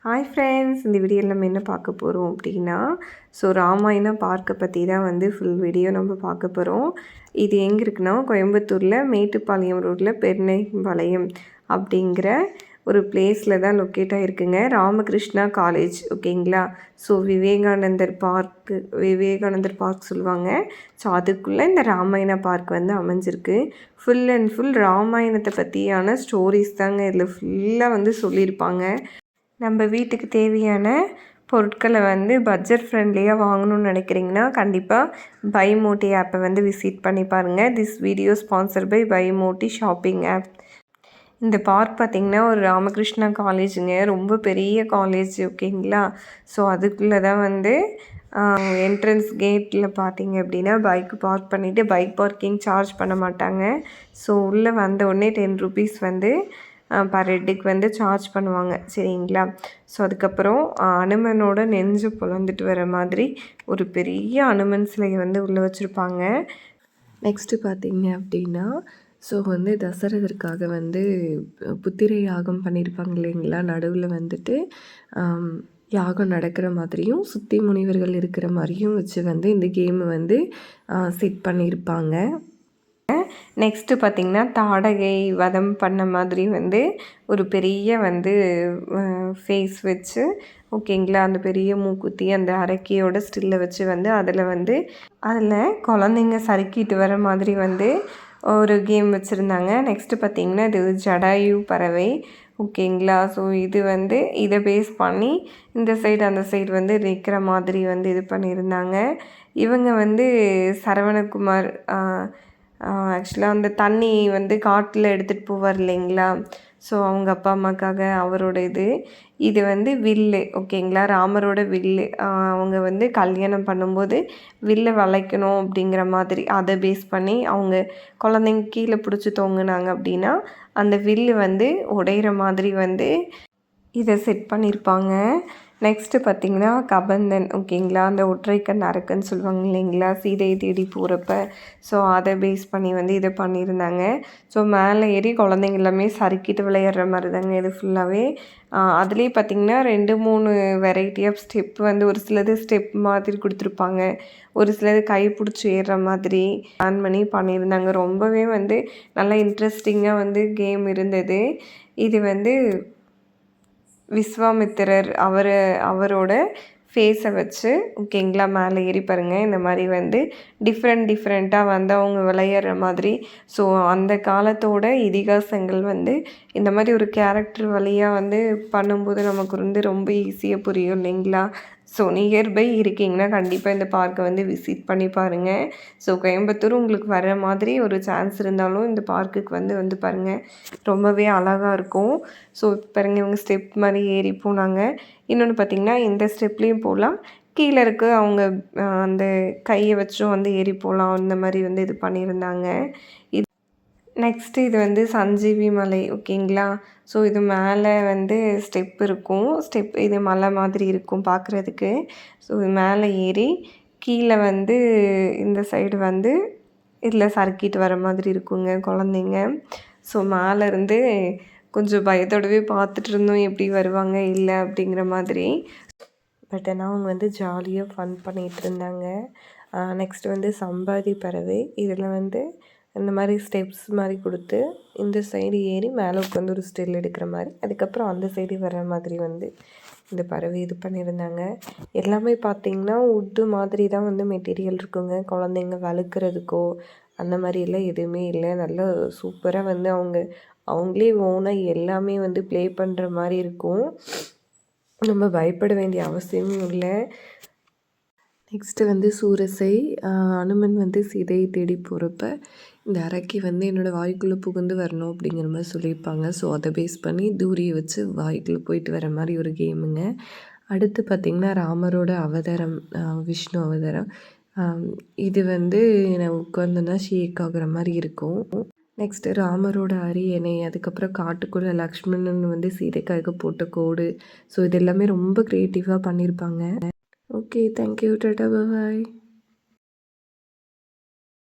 Hi friends, இந்த வீடியோவில் நம்ம என்ன பார்க்க போகிறோம் அப்படின்னா, ராமாயண பார்க்கை பற்றி தான் ஃபுல் வீடியோ நம்ம பார்க்க போகிறோம். இது எங்கே இருக்குன்னா, கோயம்புத்தூரில் மேட்டுப்பாளையம் ரோட்டில் பெருனைபாளையம் அப்படிங்கிற ஒரு பிளேஸில் தான் லொக்கேட் ஆகிருக்குங்க. ராமகிருஷ்ணா காலேஜ், ஓகேங்களா. விவேகானந்தர் பார்க் சொல்லுவாங்க. அதுக்குள்ளே இந்த ராமாயண பார்க் அமைஞ்சிருக்கு. ஃபுல் அண்ட் ஃபுல் ராமாயணத்தை பற்றியான ஸ்டோரிஸ் தாங்க இதில் ஃபுல்லாக சொல்லியிருப்பாங்க. நம்ம வீட்டுக்கு தேவையான பொருட்களை பட்ஜெட் ஃப்ரெண்ட்லியாக வாங்கணும்னு நினைக்கிறீங்கன்னா கண்டிப்பாக பை மோட்டி ஆப்பை விசிட் பண்ணி பாருங்கள். This video sponsor by by மோட்டி ஷாப்பிங் ஆப். இந்த பார்க் பார்த்திங்கன்னா ஒரு ராமகிருஷ்ணா காலேஜுங்க, ரொம்ப பெரிய காலேஜ், ஓகேங்களா. அதுக்குள்ளே தான் என்ட்ரன்ஸ் கேட்டில் பார்த்தீங்க அப்படின்னா பைக் பார்க் பண்ணிவிட்டு பைக் பார்க்கிங் சார்ஜ் பண்ண மாட்டாங்க. உள்ளே வந்த உடனே 10 rupees பர் ஹெட்டுக்கு சார்ஜ் பண்ணுவாங்க, சரிங்களா. அதுக்கப்புறம் அனுமனோட நெஞ்சு புலந்துட்டு வர மாதிரி ஒரு பெரிய அனுமன் சிலையை உள்ளே வச்சுருப்பாங்க. நெக்ஸ்ட்டு பார்த்தீங்க அப்படின்னா தசரதற்காக புத்திரை யாகம் பண்ணியிருப்பாங்க இல்லைங்களா. நடுவில் யாகம் நடக்கிற மாதிரியும் சுற்றி முனிவர்கள் இருக்கிற மாதிரியும் வச்சு இந்த கேமு செட் பண்ணியிருப்பாங்க. நெக்ஸ்ட்டு பார்த்திங்கன்னா தாடகை வதம் பண்ண மாதிரி ஒரு பெரிய ஃபேஸ் வச்சு, ஓகேங்களா, அந்த பெரிய மூக்குத்தி அந்த அரக்கியோட ஸ்டில்லை வச்சு அதில் குழந்தைங்க சறுக்கிட்டு வர மாதிரி ஒரு கேம் வச்சுருந்தாங்க. நெக்ஸ்ட்டு பார்த்திங்கன்னா இது ஜடாயு பறவை, ஓகேங்களா. இது இதை பேஸ் பண்ணி இந்த சைடு அந்த சைடு நிற்கிற மாதிரி இது பண்ணியிருந்தாங்க. இவங்க சரவணகுமார், ஆக்சுவலாக அந்த தண்ணி காட்டில் எடுத்துகிட்டு போவார் இல்லைங்களா. அவங்க அப்பா அம்மாக்காக அவரோட இது வில்லு, ஓகேங்களா, ராமரோட வில்லு. அவங்க கல்யாணம் பண்ணும்போது வில்லை வளைக்கணும் அப்படிங்கிற மாதிரி அதை பேஸ் பண்ணி அவங்க குழந்தைங்க கீழே பிடிச்சி தொங்குனாங்க அப்படின்னா அந்த வில்லு உடையிற மாதிரி இதை செட் பண்ணியிருப்பாங்க. நெக்ஸ்ட்டு பார்த்திங்கன்னா கபந்தன், ஓகேங்களா, அந்த ஒற்றைக்கண் அரக்கன்னு சொல்லுவாங்க இல்லைங்களா, சீதையை தேடி போகிறப்ப. அதை பேஸ் பண்ணி இதை பண்ணியிருந்தாங்க. மேலே ஏறி குழந்தைங்க எல்லாமே சறுக்கிட்டு விளையாடுற மாதிரி தாங்க இது ஃபுல்லாகவே. அதுலேயே பார்த்திங்கன்னா 2-3 வெரைட்டி ஆஃப் ஸ்டெப் ஒரு சிலது ஸ்டெப் மாதிரி கொடுத்துருப்பாங்க, ஒரு சிலது கை பிடிச்சி ஏறுற மாதிரி பிளான் பண்ணி பண்ணியிருந்தாங்க. ரொம்பவே நல்லா இன்ட்ரெஸ்டிங்காக கேம் இருந்தது. இது விஸ்வாமித்திரர் அவரோட ஃபேஸை வச்சு, ஓகேங்களா, மேலே ஏறி பாருங்கள். இந்த மாதிரி டிஃப்ரெண்ட்டாக அவங்க விளையாடுற மாதிரி. அந்த காலத்தோட இதிகாசங்கள் இந்த மாதிரி ஒரு கேரக்டர் வழியாக பண்ணும்போது நமக்கு ரொம்ப ஈஸியாக புரியும் இல்லைங்களா. நியர்பை இருக்கீங்கன்னா கண்டிப்பாக இந்த பார்க்கை விசிட் பண்ணி பாருங்கள். கோயம்புத்தூர் உங்களுக்கு வர மாதிரி ஒரு சான்ஸ் இருந்தாலும் இந்த பார்க்குக்கு பாருங்கள், ரொம்பவே அழகாக இருக்கும். பாருங்கள், இவங்க ஸ்டெப் மாதிரி ஏறி போனாங்க. இன்னொன்று பார்த்திங்கன்னா இந்த ஸ்டெப்லேயும் போகலாம், கீழே இருக்க அவங்க அந்த கையை வச்சும் ஏறி போகலாம். அந்த மாதிரி இது பண்ணியிருந்தாங்க. நெக்ஸ்ட்டு இது சஞ்சீவி மலை, ஓகேங்களா. இது மேலே ஸ்டெப் இருக்கும், இது மலை மாதிரி இருக்கும் பார்க்குறதுக்கு. இது மேலே ஏறி கீழே இந்த சைடு இதில் சறுக்கிட்டு வர மாதிரி இருக்குங்க குழந்தைங்க. மேலேருந்து கொஞ்சம் பயத்தோடவே பார்த்துட்டு இருந்தோம், எப்படி வருவாங்க இல்லை அப்படிங்கிற மாதிரி. பட் ஆனால் அவங்க ஜாலியாக ஃபன் பண்ணிகிட்டு இருந்தாங்க. நெக்ஸ்ட்டு சம்பாதி பறவை, இதில் இந்த மாதிரி ஸ்டெப்ஸ் மாதிரி கொடுத்து இந்த சைடு ஏறி மேலே உட்காந்து ஒரு ஸ்டில் எடுக்கிற மாதிரி, அதுக்கப்புறம் அந்த சைடு வர மாதிரி இந்த பறவை இது பண்ணியிருந்தாங்க. எல்லாமே பார்த்திங்கன்னா உட்டு மாதிரி தான் மெட்டீரியல் இருக்குங்க. குழந்தைங்க வளர்க்குறதுக்கோ அந்த மாதிரியெல்லாம் எதுவுமே இல்லை. நல்லா சூப்பராக அவங்களே ஓனாக எல்லாமே ப்ளே பண்ணுற மாதிரி இருக்கும். நம்ம பயப்பட வேண்டிய அவசியமும் இல்லை. நெக்ஸ்ட்டு சூரசை, அனுமன் சீதையை தேடி போகிறப்ப இந்த அரக்கி என்னோடய வாய்க்குள்ளே புகுந்து வரணும் அப்படிங்கிற மாதிரி சொல்லியிருப்பாங்க. அதை பேஸ் பண்ணி தூரியை வச்சு வாய்க்குள்ளே போயிட்டு வர மாதிரி ஒரு கேமுங்க. அடுத்து பார்த்திங்கன்னா ராமரோட அவதாரம், விஷ்ணு அவதாரம். இது நான் உட்காந்தோன்னா ஷேக் ஆகுற மாதிரி இருக்கும். நெக்ஸ்ட்டு ராமரோட அரியணை, அதுக்கப்புறம் காட்டுக்குள்ளே லக்ஷ்மணன் சீதைக்காக போட்ட கோடு. இது எல்லாமே ரொம்ப க்ரியேட்டிவாக பண்ணியிருப்பாங்க. ஓகே, தேங்க்யூ, டாடா, பாய்.